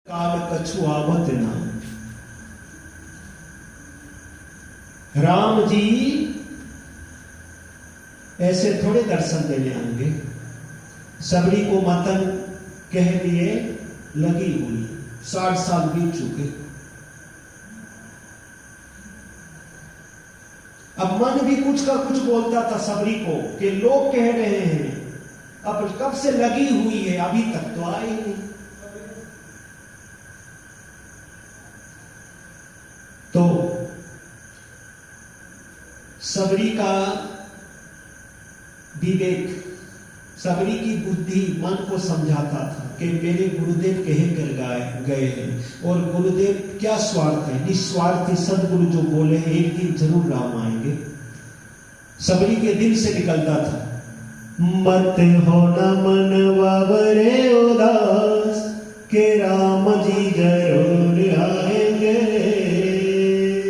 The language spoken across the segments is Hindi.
काल कछुआवत ना। राम जी ऐसे थोड़े दर्शन देने आएंगे। सबरी को मतन कह लिए लगी हुई, 60 साल बीत चुके। अब मन भी कुछ का कुछ बोलता था सबरी को कि लोग कह रहे हैं, अब कब से लगी हुई है, अभी तक तो आई नहीं। तो सबरी का विवेक, सबरी की बुद्धि मन को समझाता था कि मेरे गुरुदेव कहे कर गए हैं, और गुरुदेव क्या स्वार्थ है, निस्वार्थी सदगुरु जो बोले हैं एक दिन जरूर राम आएंगे। सबरी के दिल से निकलता था, मत हो न मन वावरे उदास के राम जी जरूर आएंगे।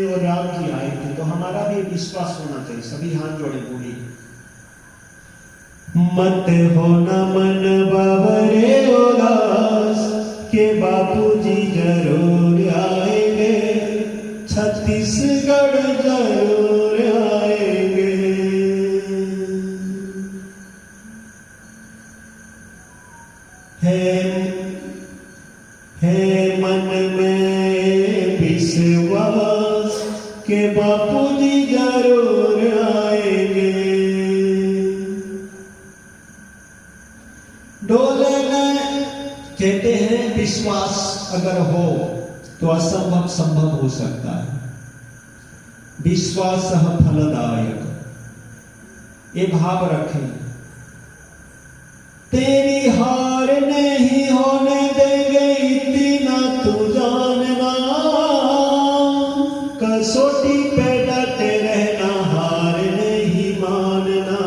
और राम जी आए थे, तो हमारा भी विश्वास होना चाहिए। सभी हाथ जोड़े बोली, मत हो न मन बाबरे उदास के बापू जी जरूर आएंगे, छत्तीसगढ़ जरूर आएंगे। है मन में विश्वास के बापू जी जरूर आएंगे। डोलना कहते हैं विश्वास अगर हो तो असंभव संभव हो सकता है। विश्वास फलदायक, ये भाव रखें। तेरी हार नहीं होने देंगे इतना तू जानना, कसौटी पे डटे रहना, हार नहीं मानना।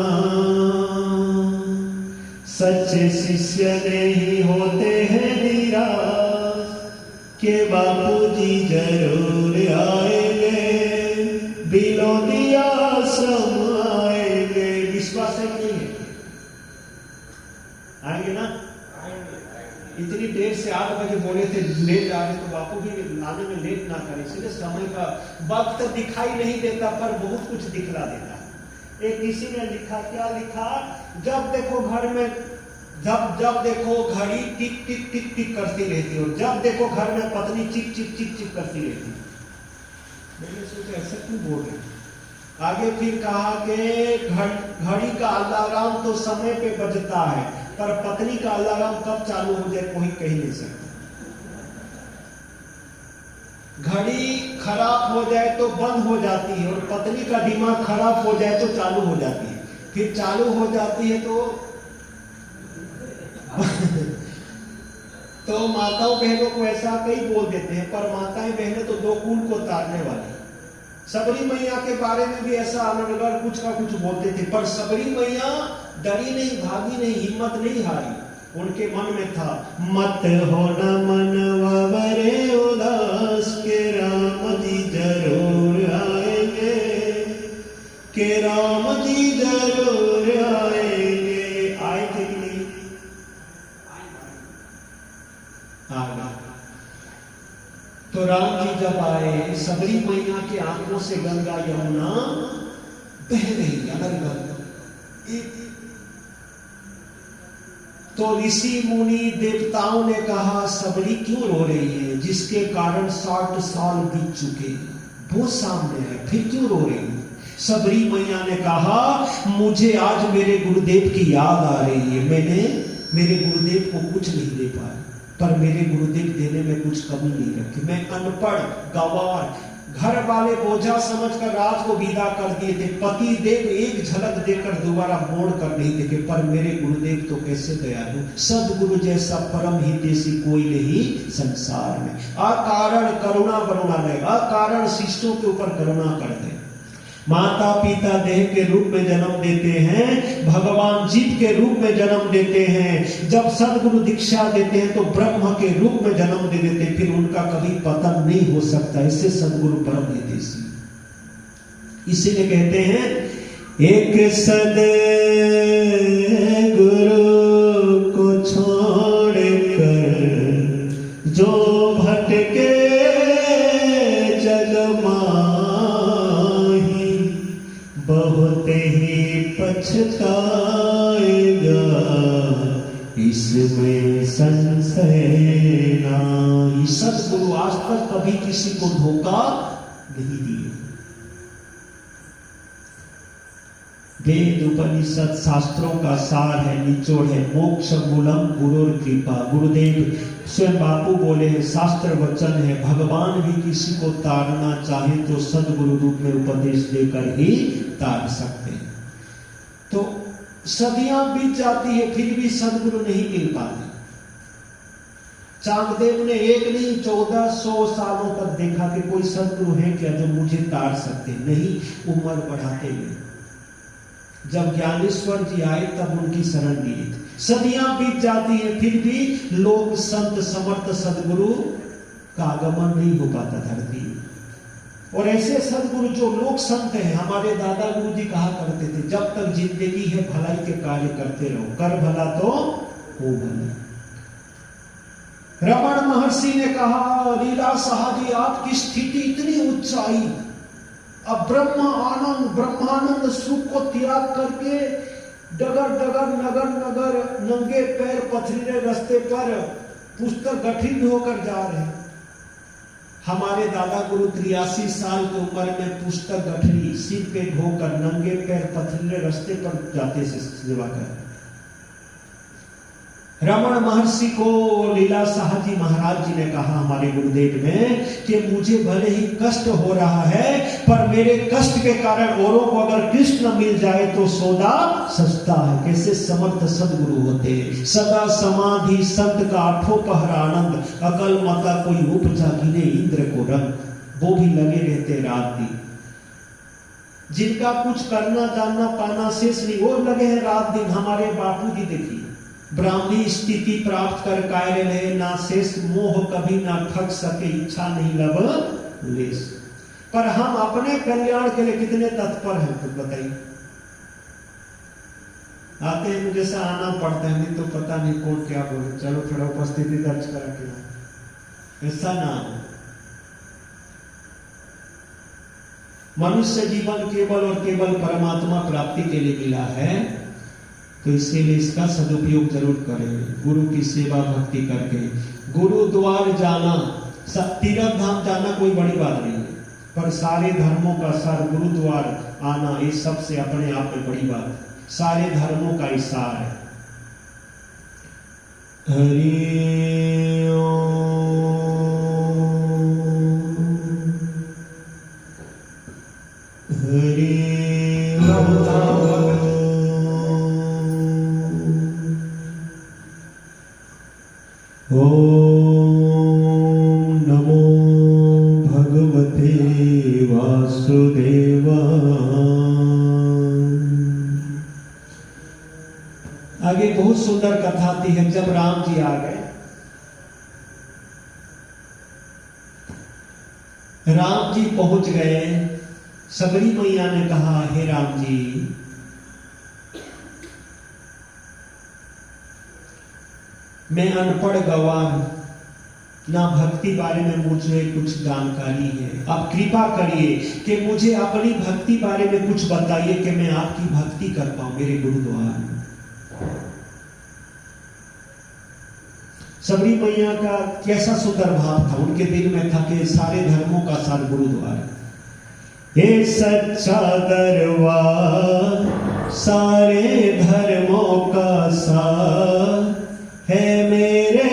सच्चे शिष्य नहीं होते हैं निराश के बापू जी जरूर आएंगे, बिलोदिया आश्रम आएंगे। विश्वास है कि नहीं है? आएंगे ना? इतनी देर से 8 बजे बोले थे लेट आ रहे, तो बापू भी आने में लेट ना करें, इसलिए समय का वक्त दिखाई नहीं देता पर बहुत कुछ दिखला देता। एक किसी ने लिखा, क्या लिखा, जब देखो घर में जब देखो घड़ी टिक टिक टिक टिक करती रहती, और जब देखो घर में पत्नी चिक चिक चिक चिक करती रहती। मैंने सोचा ऐसे क्यों बोल रहे। आगे फिर कहा कि घड़ी का अलार्म तो समय पे बजता है, पर पत्नी का अलार्म कब चालू हो जाए कोई कह नहीं सकता। घड़ी खराब हो जाए तो बंद हो जाती है, और पत्नी का दिमाग खराब हो जाए तो चालू हो जाती है, फिर चालू हो जाती है तो माताओं बहनों को ऐसा कई बोल देते हैं, पर माताएं बहनें तो दो कूल को तारने वाली। सबरी मैया के बारे में भी ऐसा अनर्गल कुछ का कुछ बोलते थे, पर सबरी मैया डरी नहीं, भागी नहीं, हिम्मत नहीं हारी। उनके मन में था, मत हो न मन वावरे उदास के राम जी जरूर आएंगे, के राम जी जरूर आएंगे। आए थे कि नहीं? आएगा। तो राम जी जब आए, सबरी मैया के आंखों से गंगा यमुना बह रही अलग। तो ऋषि मुनि देवताओं ने कहा, सबरी क्यों रो रही है, जिसके कारण 60 साल बीत चुके, वो सामने है, फिर क्यों रो रही है? सबरी मैया ने कहा, मुझे आज मेरे गुरुदेव की याद आ रही है। मैंने मेरे गुरुदेव को कुछ नहीं दे पाया, पर मेरे गुरुदेव देने में कुछ कमी नहीं रखी। मैं अनपढ़ गवार, घर वाले बोझा समझकर राज को विदा कर दिए थे। पति देव एक झलक देकर दोबारा मोड़ कर नहीं देखे, पर मेरे गुरुदेव तो कैसे दयालु, सदगुरु जैसा परम हितैषी कोई नहीं संसार में। अकारण करुणा बरुणा नहीं, अकारण शिष्टों के ऊपर करुणा करते। माता पिता देह के रूप में जन्म देते हैं, भगवान जीव के रूप में जन्म देते हैं। जब सदगुरु दीक्षा देते हैं तो ब्रह्म के रूप में जन्म दे देते हैं, फिर उनका कभी पतन नहीं हो सकता। इससे सदगुरु परम हितैषी, इसीलिए कहते हैं, एक सदगुरु को छोड़ कर जो बताकर कभी किसी को धोखा नहीं दिए। वेद उपनिषद शास्त्रों का सार है, निचोड़ है। मोक्ष मूलम गुरुर कृपा। गुरुदेव स्वयं बापू बोले हैं, शास्त्र वचन है, भगवान भी किसी को तारना चाहे तो सदगुरु रूप में उपदेश देकर ही तार सकते हैं। तो सदियां बीत जाती है फिर भी सदगुरु नहीं मिल पाते। चांगदेव ने एक नहीं 1400 सालों तक देखा कि कोई सदगुरु है क्या जो मुझे तार सकते। नहीं, उम्र बढ़ाते गए। जब ज्ञानेश्वर जी आए तब उनकी शरण लिए थे। सदियां बीत जाती है फिर भी लोग संत समर्थ सदगुरु का आगमन नहीं हो पाता धरती। और ऐसे सदगुरु जो लोक संत हैं, हमारे दादा गुरु जी कहा करते थे, जब तक जिंदगी है भलाई के कार्य करते रहो, कर भला तो हो भला। रमण महर्षि ने कहा, लीला शाह जी आपकी स्थिति इतनी ऊंचाई, अब ब्रह्मानंद सुख को त्याग करके डगर डगर नगर नगर नंगे पैर पथरीले रास्ते पर पुस्तक गठित होकर जा रहे हैं। हमारे दादा गुरु 83 साल की उम्र में पुस्तक गठरी सिर पे ढोकर नंगे पैर पथरीले रास्ते पर जाते से सेवा कर। रमण महर्षि को लीला शाह जी महाराज जी ने कहा हमारे गुरुदेव ने कि मुझे भले ही कष्ट हो रहा है पर मेरे कष्ट के कारण औरों को अगर कृष्ण मिल जाए तो सौदा सस्ता है। कैसे समर्थ सदगुरु होते हैं। सदा समाधि संत का आठों पहर आनंद, अकल मता कोई उपजा गिने इंद्र को रंग, वो भी लगे रहते रात दिन। जिनका कुछ करना जानना पाना शेष नहीं, वो लगे हैं रात दिन। हमारे बापू जी देखिए, ब्राह्मी स्थिति प्राप्त कर कायर रहे, ना शेष मोह कभी ना ठग सके, इच्छा नहीं लब लेस। पर हम अपने कल्याण के लिए कितने तत्पर हैं तो बताइए। आते हैं मुझे से आना पड़ता है, नहीं तो पता नहीं कौन क्या बोले, चलो थोड़ा उपस्थिति दर्ज करा के। ऐसा ना हो। मनुष्य जीवन केवल और केवल परमात्मा प्राप्ति के लिए मिला है, तो इसीलिए इसका सदुपयोग जरूर करें। गुरु की सेवा भक्ति करके गुरुद्वार जाना, तीर्थ धाम जाना कोई बड़ी बात नहीं है, पर सारे धर्मों का सार गुरुद्वार आना ये सबसे अपने आप में बड़ी बात है। सारे धर्मों का इशार है। हरि ओम नमो भगवते वासुदेवाय। आगे बहुत सुंदर कथा आती है। जब राम जी आ गए, राम जी पहुंच गए, सबरी मैया ने कहा, हे राम जी, मैं अनपढ़ गवार, ना भक्ति बारे में मुझे कुछ जानकारी है। आप कृपा करिए कि मुझे अपनी भक्ति बारे में कुछ बताइए कि मैं आपकी भक्ति कर पाऊं मेरे गुरुद्वार में। सबरी मैया का कैसा सुंदर भाव था, उनके दिल में था कि सारे धर्मों का सार गुरुद्वार। हे सच्चा दरबार सारे धर्मों का सार है मेरे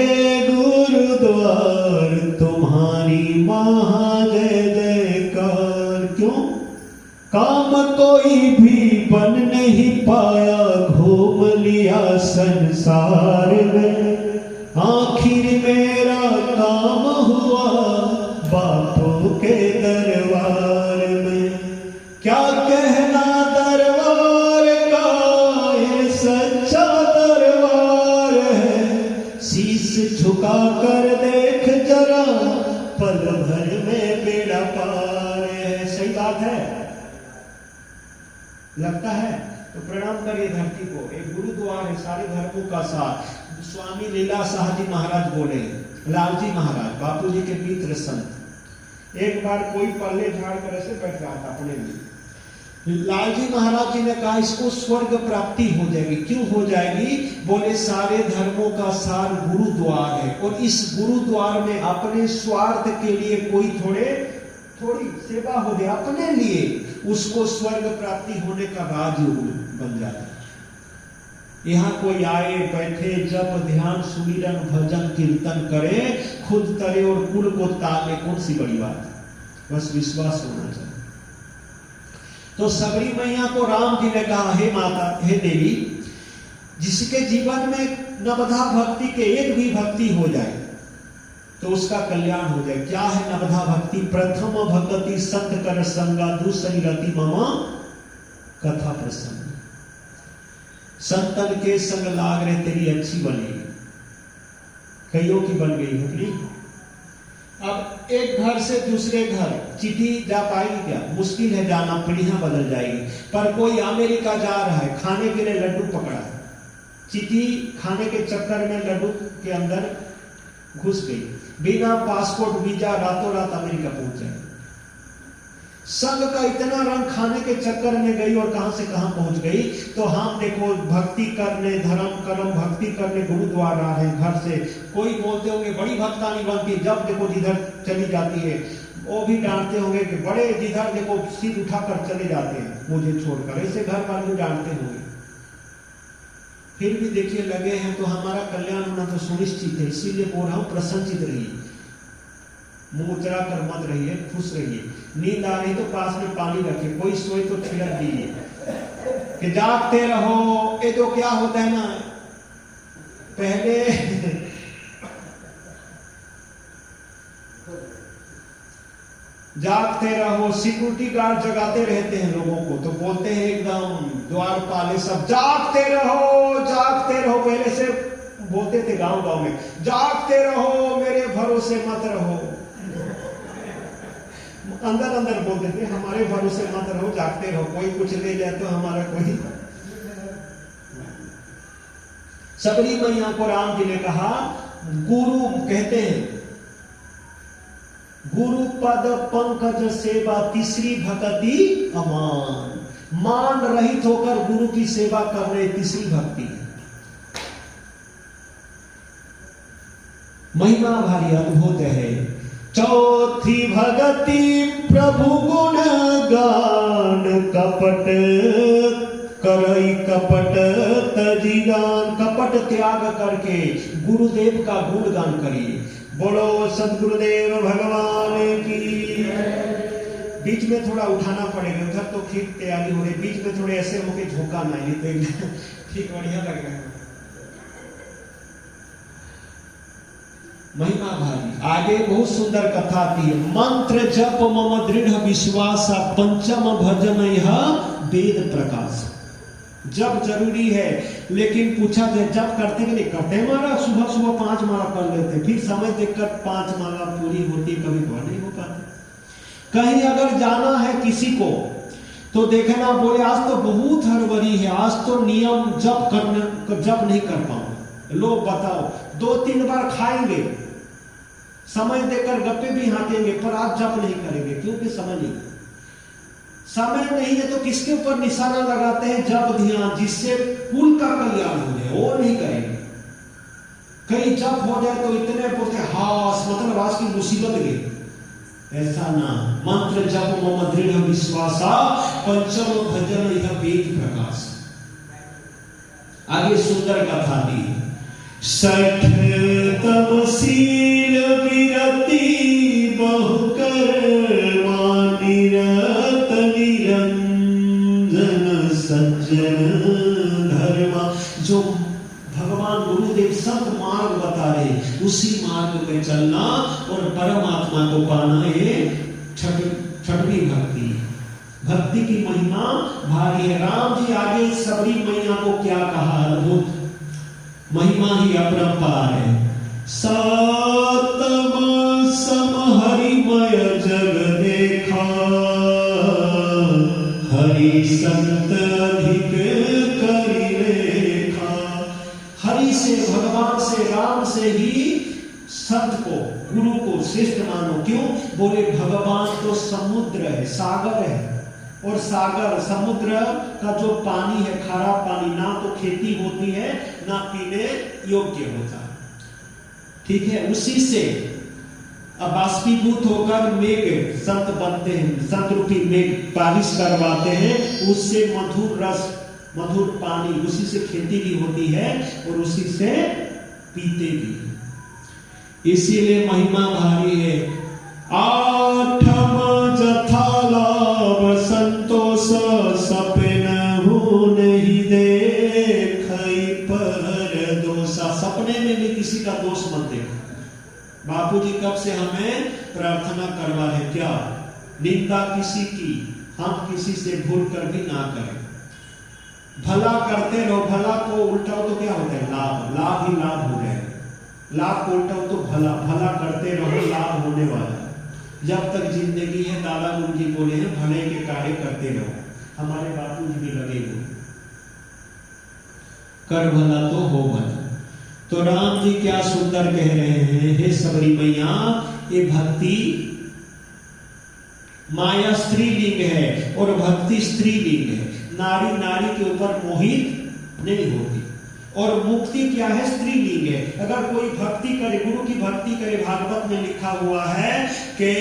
गुरुद्वार, तुम्हारी महा जय जयकार। क्यों? काम कोई भी बन नहीं पाया, घूम लिया संसार में, आखिर मेरा काम हुआ बापू के दरबार में। क्या कहना दरबार का, ये सच्चा दरबार है, शीश झुका कर देख जरा, पल भर में बेड़ा पार है। सही बात है, लगता है तो प्रणाम करिए धरती को। एक गुरुद्वार है सारे धर्मों का साथ। स्वामी लीला शाह जी महाराज बोले, लालजी महाराज बापू जी के मित्र संत, एक बार कोई पल्ले झाड़ कर ऐसे बैठ रहा था अपने में, लालजी महाराज जी ने कहा इसको स्वर्ग प्राप्ति हो जाएगी। क्यों हो जाएगी? बोले सारे धर्मों का सार गुरुद्वार है, और इस गुरुद्वार में अपने स्वार्थ के लिए कोई थोड़ी सेवा हो जाए अपने लिए, उसको स्वर्ग प्राप्ति होने का राजयोग बन जाता है। यहाँ कोई आए बैठे जब ध्यान सुमिरन भजन कीर्तन करे, खुद तरे और कुल को ताले, कौन सी बड़ी बात है? बस विश्वास होना चाहिए। तो सबरी मैया को राम जी ने कहा, हे माता, हे देवी, जिसके जीवन में नवधा भक्ति के एक भी भक्ति हो जाए तो उसका कल्याण हो जाए। क्या है नवधा भक्ति? प्रथम भक्ति संत कर संगा, दूसरी रति मम कथा प्रसंग। संतन के संग लाग रहे तेरी अच्छी बनेगी, कईयों की बन गई है। अब एक घर से दूसरे घर चिट्ठी जा पाएगी क्या? मुश्किल है जाना, पीढ़ियां बदल जाएगी। पर कोई अमेरिका जा रहा है, खाने के लिए लड्डू पकड़ा है, चिट्ठी खाने के चक्कर में लड्डू के अंदर घुस गई, बिना पासपोर्ट वीजा रातों रात अमेरिका पहुंच जाए। संघ का इतना रंग खाने के चक्कर में गई और कहां से कहां पहुंच गई। तो हम देखो भक्ति करने, धर्म कर्म भक्ति करने गुरुद्वार आ रहे हैं घर से। कोई बोलते होंगे बड़ी भक्तानी बनती, जब देखो जिधर चली जाती है वो भी डांटते होंगे कि बड़े जिधर देखो सिर उठाकर चले जाते हैं मुझे छोड़कर, ऐसे घर वाले डांटते होंगे। फिर भी देखिए लगे हैं तो हमारा कल्याण होना तो सुनिश्चित है। इसीलिए बोल रहा हूं प्रसन्नचित रहिए, मुंह उचरा कर मत रहिए, खुश रहिए। नींद आ रही तो पास में पानी रखिए, कोई सोए तो छिड़क दीजिए कि जागते रहो। ये तो क्या होता है ना, पहले जागते रहो, सिक्योरिटी गार्ड जगाते रहते हैं लोगों को, तो बोलते हैं एकदम द्वारपाले सब जागते रहो। पहले से बोलते थे गांव गांव में, जागते रहो, मेरे भरोसे मत रहो। अंदर अंदर बोलते थे हमारे भरोसे मत रहो, जागते रहो, कोई कुछ ले जाए तो हमारा कोई। सबरी मैया को राम जी ने कहा, गुरु कहते हैं गुरु पद पंकज सेवा, तीसरी भक्ति अमान। मान रहित होकर गुरु की सेवा कर रहे, तीसरी भक्ति है। महिमा भारी अद्भुत है। चौथी भगति प्रभु गुण गान, कपट करई कपट तजिगान। कपट त्याग करके गुरुदेव का गुणगान करिए। बोलो सदगुरुदेव भगवान की। बीच में थोड़ा उठाना पड़ेगा, उधर तो ठीक तैयारी हो रही, बीच में थोड़े ऐसे होके झोंका नहीं तो ठीक बढ़िया लगेगा। महिमा भारी। आगे बहुत सुंदर कथा आती है। मंत्र जप मम दृढ़ विश्वास, पंचम भजन यह वेद प्रकाश। जब जरूरी है, लेकिन पूछा जाए जब करते कि नहीं करते? माला सुबह सुबह 5 माला कर लेते, फिर समय देखकर 5 माला पूरी होती, कभी नहीं हो पाती। कहीं अगर जाना है किसी को तो देखना, बोले आज तो बहुत हड़बड़ी है, आज तो नियम जब नहीं कर पाऊंगा। लोग बताओ 2-3 बार खाएंगे, समय देकर गप्पे भी हाँकेंगे, पर आज जप नहीं करेंगे क्योंकि समय नहीं है तो किसके ऊपर निशाना लगाते हैं? जब ध्यान, जिससे कुल का कल्याण हो जाए, वो नहीं करेंगे। कहीं जब हो जाए तो इतने बोलते हास, मतलब आज की मुसीबत गई। ऐसा ना, मंत्र जप मम दृढ़ विश्वासा, पंचम भजन यह वेद प्रकाश। आगे सुंदर कथा दी। 60 तमसील विरति बहुकर्मा, निरत निरंजन सज्जन धर्मा। जो भगवान गुरुदेव संत मार्ग बता रहे, उसी मार्ग में चलना और परमात्मा को पाना, ये छठवीं भक्ति। भक्ति की महिमा भारी है। राम जी आगे सबरी मैया को क्या कहा? अद्भुत महिमा ही अपरंपार है। सातम सम हरिमय जग देखा, हरि संत अधिक करि रेखा। हरि से, भगवान से, राम से ही संत को, गुरु को श्रेष्ठ मानो। क्यों? बोले भगवान तो समुद्र है, सागर है, और सागर समुद्र का जो पानी है, खारा पानी, ना तो खेती होती है ना पीने योग्य होता। ठीक है, उसी से अब बाष्पीभूत होकर मेघ संत बनते हैं, संत रूपी मेघ बारिश करवाते हैं, उससे मधुर रस, मधुर पानी, उसी से खेती भी होती है और उसी से पीते भी। इसीलिए महिमा भारी है। आठम जथालाभ संतोष सपन हो नहीं देखई पर दोषा। सपने में भी किसी का दोष मत देखो। बापूजी कब से हमें प्रार्थना करवा है, क्या निंदा किसी की हम किसी से भूल कर भी ना करें। भला करते रहो, भला को उल्टाओ तो क्या होता है, लाभ, लाभ ही लाभ हो जाए। लाभ को उल्टाओ तो भला, भला करते रहो, लाभ होने वाला। जब तक जिंदगी है, दादा गुरु जी बोले हैं, भले के कार्य करते रहो। हमारे बापूजी भी लगे हुए, कर भला तो हो भला। तो राम जी क्या सुंदर कह रहे हैं, हे सबरी मैया, ये भक्ति माया स्त्रीलिंग है और भक्ति स्त्रीलिंग है। नारी नारी के ऊपर मोहित नहीं होती। और मुक्ति क्या है, स्त्रीलिंग है। अगर कोई भक्ति करे, गुरु की भक्ति करे, भागवत में लिखा हुआ है कि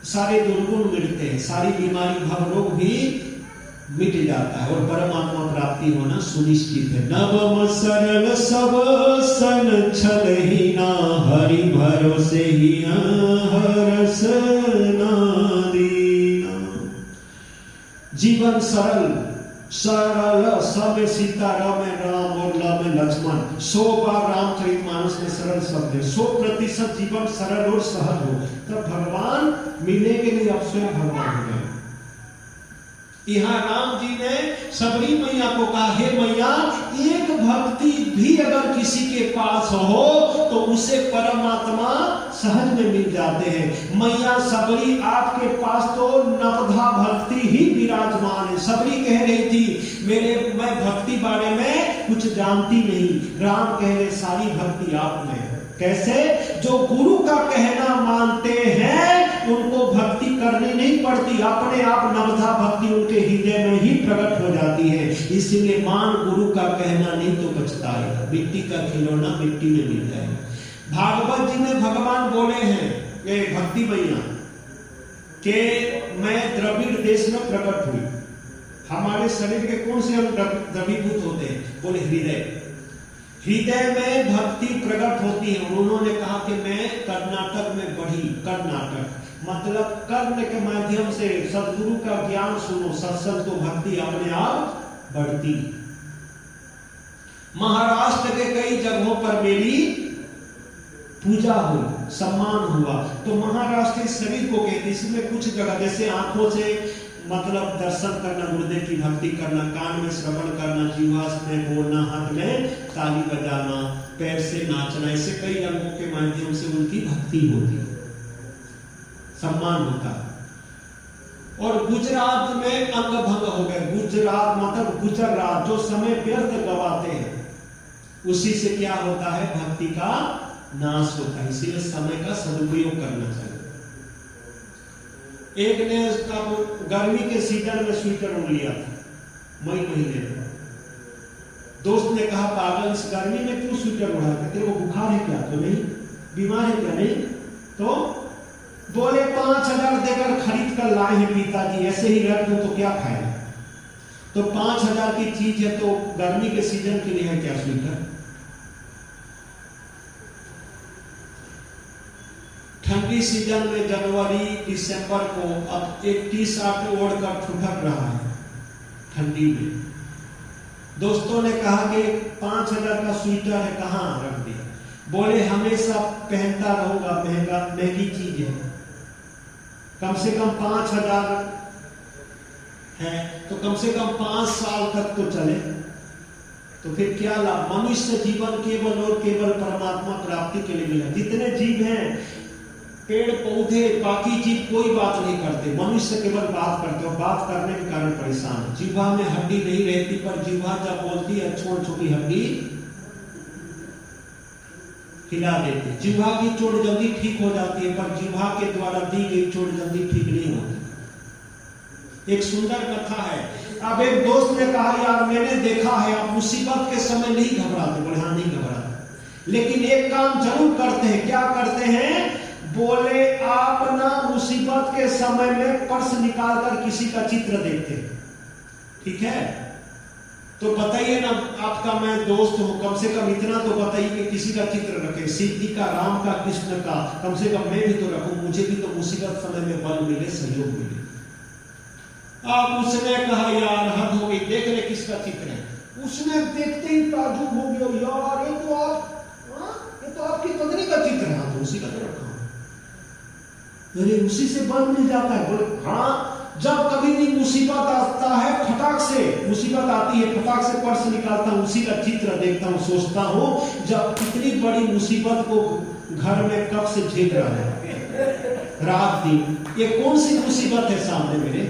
सारे दुर्गुण मिटते हैं, सारी बीमारी भव रोग भी मिट जाता है और परमात्मा प्राप्ति होना सुनिश्चित है। नवम सरल सब सन छल ही ना, हरि भरोसे ही हरस नादीना। जीवन सरल, सरल सब सीता र में राम और ल में लक्ष्मण। 100 बार रामचरितमानस में सरल शब्द है। 100% जीवन सरल और सहज हो, तब भगवान मिलेंगे नहीं, अब स्वयं भगवान हो गए। यहाँ राम जी ने सबरी मैया को कहा, हे मैया, एक भक्ति भी अगर किसी के पास हो तो उसे परमात्मा सहज में मिल जाते हैं। मैया सबरी, आपके पास तो नवधा भक्ति ही विराजमान है। सबरी कह रही थी, मैं भक्ति बारे में कुछ जानती नहीं। राम कह रहे, सारी भक्ति आप में है। कैसे? जो गुरु का कहना मानते हैं उनको भक्ति करनी नहीं पड़ती, अपने आप नवधा भक्ति उनके हृदय में ही प्रकट हो जाती है। इसीलिए मान गुरु का कहना नहीं तो बचता है, मिट्टी का खिलौना मिट्टी में मिल जाएगा। भागवत जी में भगवान बोले हैं, ये भक्ति मैया के मैं द्रविड़ देश में प्रकट हुई। हमारे शरीर के कौन से अंग द्रवीभूत होते हैं? बोले हृदय। हृदय में भक्ति प्रकट होती है। उन्होंने कहा कि मैं कर्नाटक में बढ़ी। कर्नाटक मतलब कर्ण के माध्यम से सदगुरु का ज्ञान सुनो, सत्संग, तो भक्ति अपने आप बढ़ती। महाराष्ट्र के कई जगहों पर मेरी पूजा हुई, सम्मान हुआ। तो महाराष्ट्र शरीर को कहते, इसमें कुछ जगह जैसे आंखों से मतलब दर्शन करना, गुरुदेव की भक्ति करना, कान में श्रवण करना, जीवा में बोलना, हाथ में ताली बजाना, पैर से नाचना, ऐसे कई अंगों के माध्यम से उनकी भक्ति होती है, सम्मान होता है। और गुजरात में अंग भंग हो गए। गुजरात मतलब गुजरात, जो समय व्यर्थ गवाते हैं, उसी से क्या होता है, भक्ति का नाश होता है। इसीलिए समय का सदुपयोग करना चाहिए। एक ने गर्मी के सीजन में स्वेटर ओढ़ लिया था, मई महीने में। दोस्त ने कहा, पागल, इस गर्मी में क्यों स्वेटर ओढ़ा? तेरे को बुखार है क्या? तो नहीं। बीमार है क्या? नहीं। तो बोले 5000 देकर खरीद कर लाए हैं पिताजी, ऐसे ही रख दो तो क्या फायदा? तो 5000 की चीज है तो गर्मी के सीजन के लिए है क्या स्वेटर? ठंडी सीजन में जनवरी दिसंबर को अब एक टी शर्ट ओढ़कर ठुठक रहा है ठंडी में। दोस्तों ने कहा कि 5000 का स्वेटर है, कहाँ रख दिया? बोले हमेशा पहनता रहूंगा, महंगी चीज है, कम से कम 5000 है तो कम से कम 5 साल तक तो चले। तो फिर क्या लाभ? मनुष्य जीवन केवल और केवल परमात्मा प्राप्ति के लिए मिला। जितने जीव हैं, पेड़ पौधे, बाकी जीव कोई बात नहीं करते, मनुष्य केवल बात करते और बात करने के कारण परेशान। जीवा में हड्डी नहीं रहती, पर जीवा जब बोलती है छोटी छोटी हड्डी हिला देती। जीवा की चोट जल्दी ठीक हो जाती है, पर जीवा के द्वारा दी गई चोट जल्दी ठीक नहीं होती। एक सुंदर कथा है। अब एक दोस्त ने कहा यार मैंने देखा है आप मुसीबत के समय नहीं घबराते। बोले हाँ नहीं घबराते, लेकिन एक काम जरूर करते हैं। क्या करते हैं? बोले आप ना मुसीबत के समय में पर्स निकालकर किसी का चित्र देखते हैं, ठीक है? तो बताइए ना, आपका मैं दोस्त हूं, कम से कम इतना तो बताइए कि किसी का चित्र रखे, सीधी का, राम का, कृष्ण का, कम से कम मैं भी तो रखूं, मुझे भी तो मुसीबत समय में बल मिले, सहयोग मिले। अब उसने कहा यार हद हो गई, देख ले किसका चित्र है। उसने देखते ही ताजुब हो गया, यार ये तो आपकी पत्नी का चित्र है। तो उसी का तो रखा, अरे उसी से बल मिल जाता है। बोले हाँ, जब कभी भी मुसीबत आता है, फटाक से मुसीबत आती है, फटाक से पर्स निकालता हूं, उसी का चित्र देखता हूं, सोचता हूं जब इतनी बड़ी मुसीबत को घर में कब से झेल रहा है, रात दिन, ये कौन सी मुसीबत है सामने मेरे,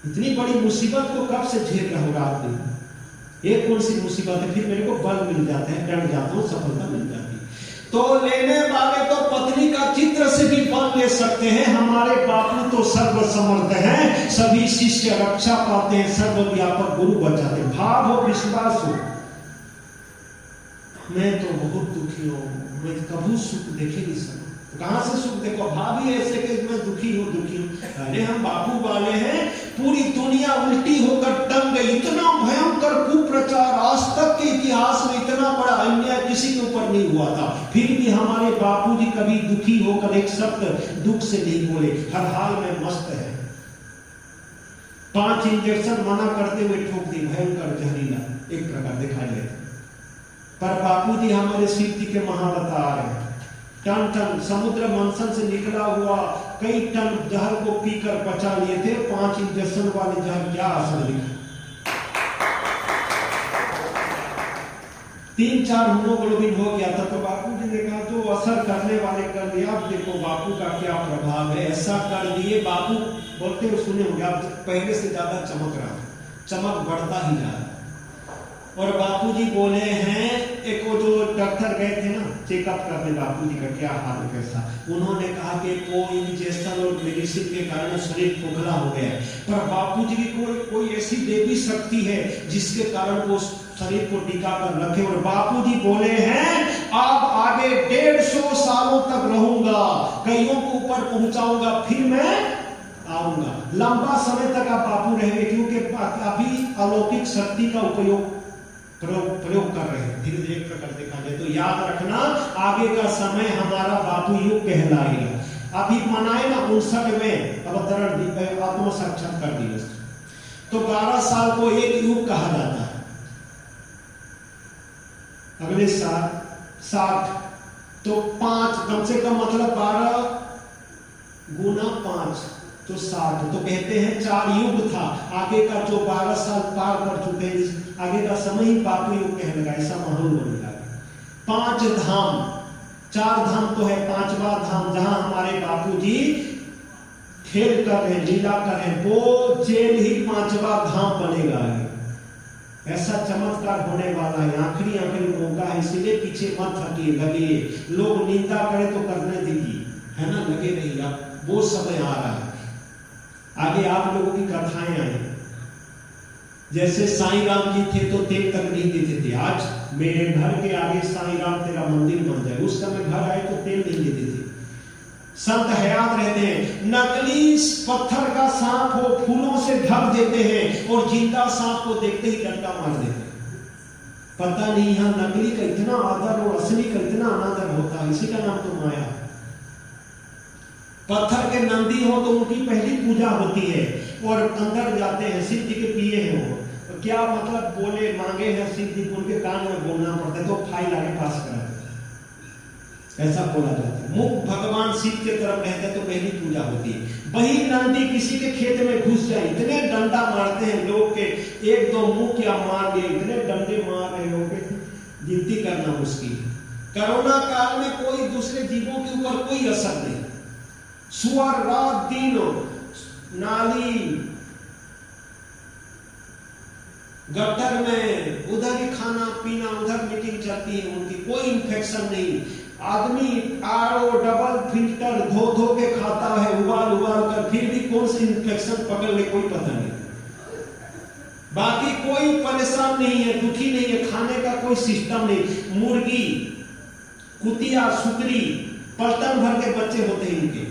इतनी बड़ी मुसीबत को कब से झेल रहा हूं रात दिन, ये कौन सी मुसीबत है। फिर मेरे को बल मिल जाता है, डर जाता हूं, सफलता मिल जाती है। तो लेने वाले तो पत्नी का चित्र से भी बल ले सकते हैं। हमारे बापू तो सर्व समर्थ हैं, सभी शिष्य रक्षा पाते हैं, सर्वव्यापक गुरु बचाते हैं। भाव हो, विश्वास हो। मैं तो बहुत दुखी हूं, मैं कभी सुख देखे नहीं सकता। कहां से सुख देखो? भाव ही ऐसे कि मैं दुखी हूं। अरे हम बापू वाले हैं, पूरी दुनिया उल्टी होकर टंग गई। इतना भयंकर कुप्रचार आज तक के इतिहास में इतना बड़ा अन्याय किसी के ऊपर नहीं हुआ था। फिर भी हमारे बापूजी कभी दुखी होकर एक शब्द दुख से नहीं बोले, हर हाल में मस्त है। 5 इंजेक्शन मना करते हुए ठोक दी, भयंकर जहरीला एक प्रकार दिखाई देते। पर बापूजी हमारे शिव जी के महावतार हैं। टन टन समुद्र मंथन से निकला हुआ कई टन जहर को पीकर बचा लिए थे। 5 इंजेक्शन वाले जहर क्या असर दिखा। 3-4 हीमोग्लोबिन हो गया था। तो बापूजी ने कहा जो असर करने वाले कर दिया। अब देखो बापू का क्या प्रभाव है, ऐसा कर दिए। बापू बोलते हुए सुने होंगे आप, पहले से ज्यादा चमक रहा, चमक बढ़ता ही जा रहा। और बापूजी बोले हैं, एक वो जो डॉक्टर गए थे ना चेकअप करने बापूजी का क्या हाल कैसा, उन्होंने कहा कि कोई इंजेक्शन और मेडिसिन के कारण शरीर खोखला हो गया है, पर बापूजी की कोई ऐसी देवी शक्ति है जिसके कारण वो शरीर को टिका कर रखे। और बापूजी बोले हैं अब आगे 150 सालों तक रहूंगा, कईयों को ऊपर पहुंचाऊंगा, फिर मैं आऊंगा। लंबा समय तक आप बापू रहेंगे, क्योंकि अभी अलौकिक शक्ति का प्रयोग कर रहे हैं। धीरे धीरे प्रकार देखा जाए तो याद रखना, आगे का समय हमारा बापू युग कहलाएगा। अभी मनाए ना 59वें अवतरण आत्म साक्षात्कार दिवस। तो 12 साल को एक युग कहा जाता है। अगले साल 60, तो 5 कम से कम, मतलब 12 गुना 5 तो 60। तो कहते हैं 4 युग था। आगे का जो 12 साल पार कर चुके हैं, आगे का समय ही बापू युग कहने लगा, ऐसा माहौल होने लगा। 5 धाम, 4 धाम तो है, 5वां धाम जहां हमारे बापूजी खेल कर रहे, लीला कर रहे, वो जेल ही 5वां धाम बनेगा। ऐसा चमत्कार होने वाला है। आखिरी मौका है, इसीलिए पीछे मत हटिए, लगे लोग निंदा करें तो करने दीजिए, है ना, लगे रहिए आप। वो समय आ रहा है। आगे आप लोगों की कथाएं आई, जैसे साईं राम जी थे तो तेल तक नहीं देते थे। आज मेरे घर के आगे साईं राम तेरा मंदिर बन जाए, उस समय घर आए तो तेल नहीं देते थे। संत हयात रहते हैं, नकली पत्थर का सांप हो फूलों से ढक देते हैं और जिंदा सांप को देखते ही डंडा मार देते हैं। पता नहीं यहाँ नकली का इतना आदर और असली का इतना अनादर होता है। इसी का नाम तो माया। पत्थर के नंदी हो तो उनकी पहली पूजा होती है और अंदर जाते हैं, शिव जी के पिए हैं वो, तो क्या मतलब बोले मांगे हैं शिव जी, उनके कान में बोलना पड़ता है तो फाइल आगे पास कराते हैं, ऐसा बोला जाता है। मुख भगवान शिव के तरफ रहते तो पहली पूजा होती है। वही नंदी किसी के खेत में घुस जाए, इतने डंडा मारते हैं लोग के, 1-2 मुंह क्या मार लिए, इतने डंडे मार रहे लोग के, गिनती करना मुश्किल। कोरोना काल में कोई दूसरे जीवों के ऊपर कोई असर नहीं। सुअर रात दिन नाली गटर में, उधर ही खाना पीना, उधर मीटिंग चलती है उनकी, कोई इंफेक्शन नहीं। आदमी आरओ डबल फिल्टर धो धो के खाता है, उबाल उबाल कर, फिर भी कौन सी इन्फेक्शन पकड़ ले कोई पता नहीं। बाकी कोई परेशान नहीं है, दुखी नहीं है, खाने का कोई सिस्टम नहीं। मुर्गी, कुतिया, सुकरी, पलटन भर के बच्चे होते हैं इनके।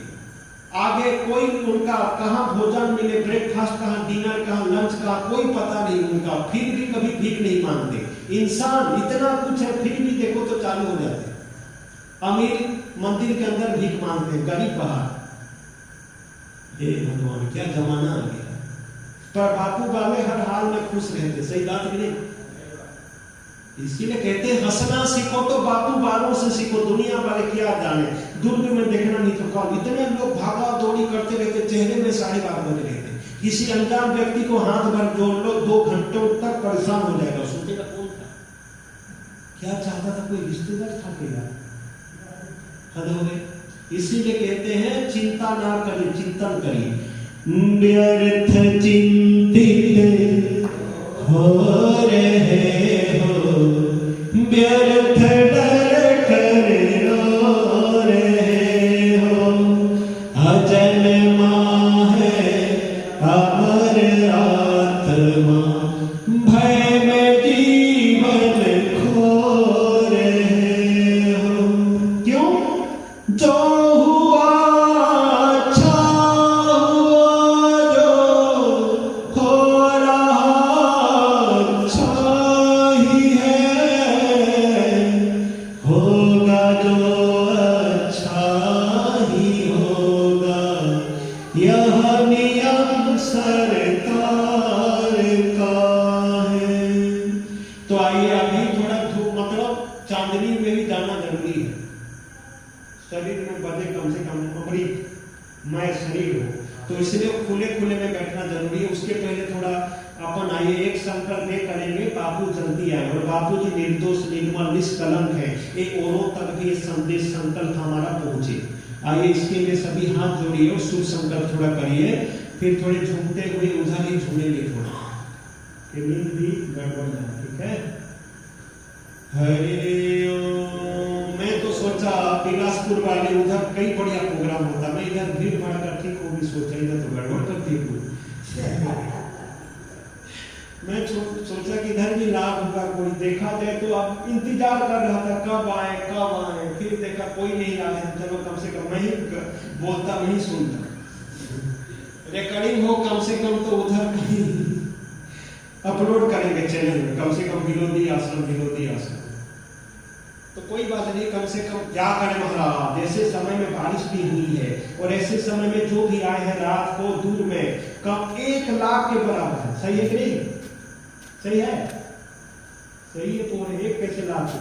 आगे कोई उनका कहाँ भोजन मिले, ब्रेकफास्ट कहाँ, डिनर कहाँ, लंच कहाँ, कोई पता नहीं उनका। फिर भी कभी भीख नहीं मांगते। इंसान इतना कुछ है, फिर भी देखो तो चालू हो जाते। अमीर मंदिर के अंदर भीख मांगते हैं, गरीब बाहर। हे भगवान, क्या जमाना आ गया। पर बापू वाले हर हाल में खुश रहते। सही बात भी नहीं? इसीलिए कहते हैं हंसना सीखो तो बापू वालों से सीखो, दुनिया वाले क्या जाने। दुर्ग में देखना नहीं तो कौन, इतने लोग भागा दौड़ी करते रहते, चेहरे में 12:30 बजे रहते। किसी अनजान व्यक्ति को हाथ भर जोड़ लो, 2 घंटों तक परेशान हो जाएगा। सोचेगा कौन था, क्या चाहता था, कोई रिश्तेदार था क्या? हद हो गए। इसीलिए कहते हैं चिंता ना करिए, चिंतन करिए। व्यर्थ चिंतित हो रहे हो, व्यर्थ डर कर रो रहे हो। अजन्मा है अमर आत्मा, भय में जीवन खो रहे हो। क्यों? जो हुआ अच्छा हुआ, जो हो रहा अच्छा ही है, होगा जो अच्छा ही होगा, यह नियम सरकार का है। तो आइए अभी थोड़ा धूप, मतलब चांदनी में भी जाना जरूरी है। शरीर में बजे कम से कम अमृत मैं शरीर हो, तो इसलिए खुले खुले में बैठना जरूरी है। उसके पहले थोड़ा अपन आइए एक संकल्प ये करेंगे, बापू जल्दी आए। और बापू जी निर्दोष, निर्मल, निष्कलंक है, ये औरों तक भी ये संदेश संकल्प हमारा पहुंचे। आइए इसके लिए सभी हाथ जोड़िए और शुभ संकल्प थोड़ा करिए। फिर थोड़े झूमते हुए उधर ही झूमेंगे थोड़ा, नींद भी गड़बड़ जाए। ठीक है? हरे ओम। मैं तो सोचा बिलासपुर वाले उधर कई बढ़िया प्रोग्राम होता, मैं इधर भीड़ भाड़ का ठीक हो भी सोचा, इधर तो गड़बड़ कर ठीक हो। मैं सोचा कि इधर भी लाभ होगा, कोई देखा जाए। तो अब इंतजार कर रहा था कब आए कब आए, फिर देखा कोई नहीं आया। चलो कम से कम मैं ही बोलता, मैं ही सुनता, रिकॉर्डिंग हो कम से कम, तो उधर कहीं अपलोड करेंगे चैनल में, कम से कम विरोधी आश्रम। तो कोई बात नहीं, कम से कम क्या करें महाराज। जैसे समय में बारिश भी हुई है, और ऐसे समय में जो भी आए हैं रात को दूर में, कम 1 लाख के बराबर है। सही है कि नहीं? सही है, सही है। तो 1 कैसे लाख हो?